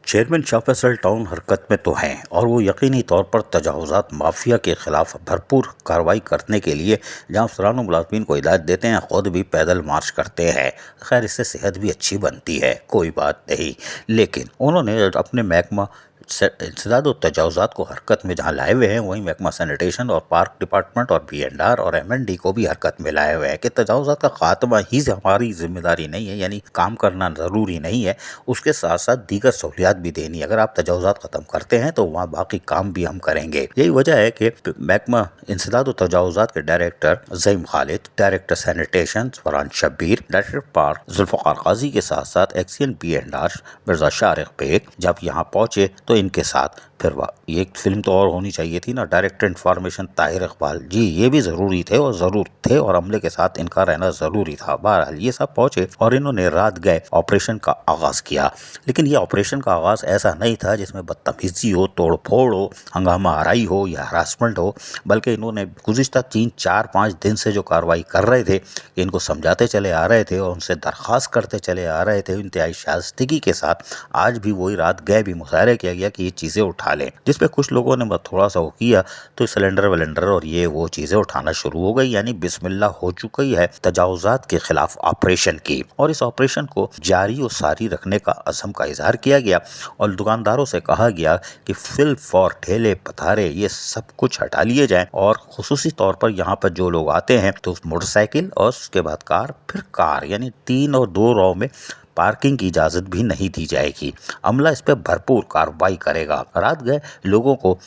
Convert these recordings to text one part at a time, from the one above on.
Chairman Shah Faisal town हरकत में तो हैं और वो यकीनी तौर पर तजावुज़ात माफिया के खिलाफ भरपूर कार्रवाई करने के लिए जहां अफसरान मुलाज़मीन को हिदायत देते हैं, खुद भी पैदल मार्च करते हैं। खैर, इससे सेहत भी अच्छी बनती है, कोई बात नहीं। लेकिन उन्होंने अपने महकमा इंसदाद और तजावुज़ात को हरकत में जहाँ लाए हुए हैं, वहीं महकमा सैनिटेशन और पार्क डिपार्टमेंट और B&R और MND को भी हरकत में लाए हुए हैं कि तजावुज़ात का खात्मा ही हमारी जिम्मेदारी नहीं है, यानी काम करना ज़रूरी नहीं है, उसके साथ साथ दीगर सहूलियात भी देनी। अगर आप तजावुज़ात ख़त्म करते हैं तो वहाँ बाकी काम भी हम करेंगे। यही वजह है कि महकमा इंसदाद और तजावुज़ात के director Zaeem Khalid, director sanitation Farhan Shabbir, director park Zulfiqar Qazi के साथ साथ एक्सियन B&R मिर्ज़ा शारिक बेग जब यहाँ पहुँचे तो इनके साथ फिर ये एक फिल्म तो और होनी चाहिए थी ना, डायरेक्टर इंफॉर्मेशन ताहिर इकबाल जी, ये भी ज़रूरी थे और ज़रूर थे और अमले के साथ इनका रहना ज़रूरी था। बहरहाल ये सब पहुँचे और इन्होंने रात गए ऑपरेशन का आगाज़ किया। लेकिन ये ऑपरेशन का आगाज़ ऐसा नहीं था जिसमें बदतमीज़ी हो, तोड़ फोड़ हो, हंगामा आराई हो या हरासमेंट हो, बल्कि इन्होंने गुज़िश्ता 3-4-5 दिन से जो कार्रवाई कर रहे थे, इनको समझाते चले आ रहे थे और उनसे दरख्वास्त करते चले आ रहे थे इंतहाई शाइस्तगी के साथ। आज भी वही रात गए भी मुशायरा किया गया कि ये चीज़ें उठा लें, जिसपे कुछ लोगों ने थोड़ा सा वो किया तो सिलेंडर विलेंडर और ये वो चीज़ें उठाना शुरू हो गई, यानी बिस्मिल्लाह हो चुकी है तजावुज़ात के खिलाफ ऑपरेशन की। और इस ऑपरेशन को जारी और सारी रखने का अज़म का इजहार किया गया और दुकानदारों से कहा गया कि फिल फॉर ठेले पथारे ये सब कुछ हटा लिए जाएं और खुसूसी तौर पर यहाँ पर जो लोग आते हैं तो मोटरसाइकिल और उसके बाद कार, फिर कार, यानी 3 और 2 रो में पार्किंग की इजाज़त भी नहीं दी जाएगी। अमला इस पर भरपूर कार्रवाई करेगा। रात गए लोगों को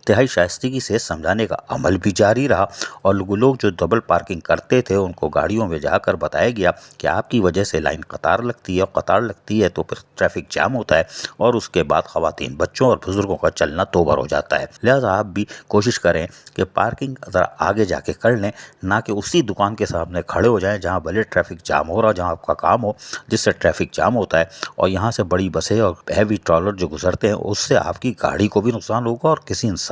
इंतहाई शाइस्तगी से समझाने का अमल भी जारी रहा और लोग जो डबल पार्किंग करते थे उनको गाड़ियों में जाकर बताया गया कि आपकी वजह से लाइन कतार लगती है और कतार लगती है तो फिर ट्रैफिक जाम होता है और उसके बाद ख़वातीन, बच्चों और बुजुर्गों का चलना तोबर हो जाता है। लिहाजा आप भी कोशिश करें कि पार्किंग ज़रा आगे जाके कर लें, ना कि उसी दुकान के सामने खड़े हो जाएं जहाँ भले ट्रैफिक जाम हो रहा, जहाँ आपका काम हो, जिससे ट्रैफिक जाम होता है और यहाँ से बड़ी बसें और हैवी ट्रॉलर जो गुजरते हैं उससे आपकी गाड़ी को भी नुकसान होगा और किसी इंसान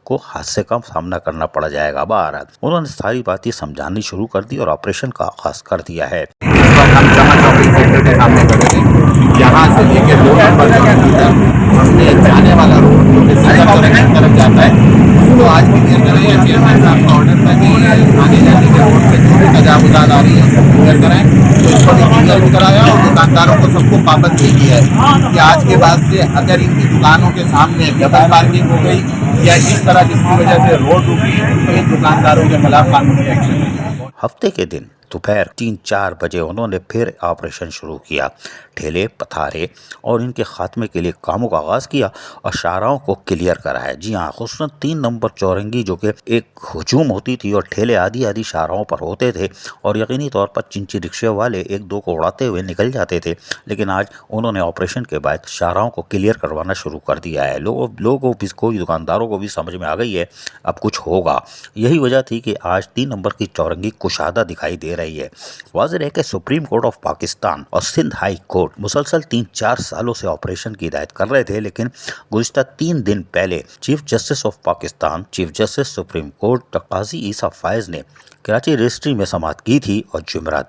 को हादसे का सामना करना पड़ जाएगा। बहरहाल उन्होंने सारी बातें समझानी शुरू कर दी और ऑपरेशन का आगाज कर दिया है। हम जमा शॉपिंग सेंटर के सामने खड़े थे, यहाँ से लेके 2 नंबर हमने जाने वाला रोड जो कि सिकंदर तरफ जाता है उसको आज क्लियर करें। चेयरमैन साहब का ऑर्डर था कि आने जाने के रोड पे जो भी तजावुज़ात आ रही है उसको क्लियर कराएं, तो इसको क्लियर भी कराया और दुकानदारों को सबको पाबंद भी किया है कि आज के बाद से अगर इनकी दुकानों के सामने डबल पार्किंग हो गई या इस तरह जिसकी वजह से रोड रुकी तो इन दुकानदारों के खिलाफ कानूनी एक्शन। हफ्ते के दिन दोपहर 3-4 बजे उन्होंने फिर ऑपरेशन शुरू किया। ठेले पथारे और इनके खात्मे के लिए कामों का आगाज़ किया और शाहराहों को क्लियर कराया। जी हाँ, खुसूसन 3 नंबर चौरंगी जो कि एक हजूम होती थी और ठेले आधी शाहराहों पर होते थे और यकीनी तौर पर चिंची रिक्शे वाले 1-2 को उड़ाते हुए निकल जाते थे। लेकिन आज उन्होंने ऑपरेशन के बाद शाहराहों को क्लियर करवाना शुरू कर दिया है। लोगों को, दुकानदारों को भी समझ में आ गई है अब कुछ होगा। यही वजह थी कि आज 3 नंबर की चौरंगी कुशादा दिखाई दे रही है। वाज़ेह है कि सुप्रीम कोर्ट ऑफ पाकिस्तान और सिंध हाई कोर्ट मुसलसल 3-4 सालों से ऑपरेशन की हिदायत कर रहे थे, लेकिन गुज़िश्ता 3 दिन पहले chief justice of Pakistan, chief justice supreme court Qazi Isa Faez ने कराची रजिस्ट्री में समाअत की थी और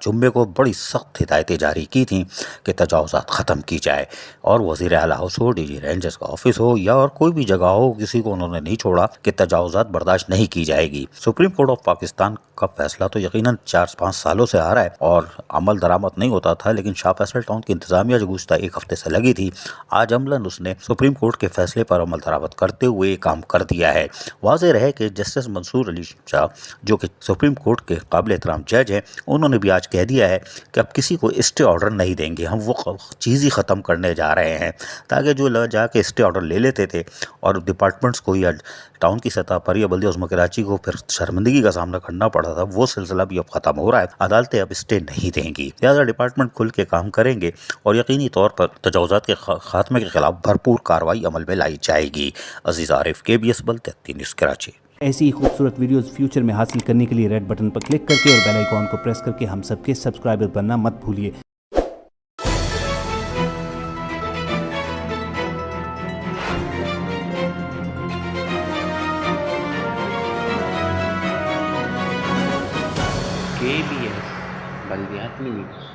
जुम्मे को बड़ी सख्त हिदायतें जारी की थी कि तजावुज़ात ख़त्म की जाए और वज़ीर आला हाउस हो, DG रेंजर्स का ऑफिस हो या और कोई भी जगह हो, किसी को उन्होंने नहीं छोड़ा कि तजावुज़ात बर्दाश्त नहीं की जाएगी। सुप्रीम कोर्ट ऑफ पाकिस्तान का फैसला तो यकीनन 4-5 सालों से आ रहा है और अमल दरामद नहीं होता था, लेकिन शाह फैसल टाउन की इंतजामिया जो गुज़िश्ता 1 हफ्ते से लगी थी, आज अमलन उसने सुप्रीम कोर्ट के फैसले पर अमल दरामद करते हुए काम कर दिया है। वाज़ेह रहे कि जस्टिस मंसूर अली शाह जो कि सुप्रीम कोर्ट के काबिल एहतराम जज हैं, उन्होंने भी आज कह दिया है कि अब किसी को स्टे ऑर्डर नहीं देंगे, हम वो चीज़ ही ख़त्म करने जा रहे हैं ताकि जो जाके स्टे ऑर्डर ले लेते थे और डिपार्टमेंट्स को या टाउन की सतह पर या बल्दे उज़्मा कराची को फिर शर्मिंदगी का सामना करना पड़ा था, वो सिलसिला भी अब ख़त्म हो रहा है। अदालतें अब स्टे नहीं देंगी, लिहाजा डिपार्टमेंट खुल के काम करेंगे और यकीनी तौर पर तजावुज़ात के खात्मे के खिलाफ भरपूर कार्रवाई अमल में लाई जाएगी। अजीज़ आरिफ, KBS बल्द न्यूज़ कराची। ऐसी ही खूबसूरत वीडियोस फ्यूचर में हासिल करने के लिए रेड बटन पर क्लिक करके और बेल आइकॉन को प्रेस करके हम सबके सब्सक्राइबर बनना मत भूलिए। KBS बल्दियाती न्यूज़।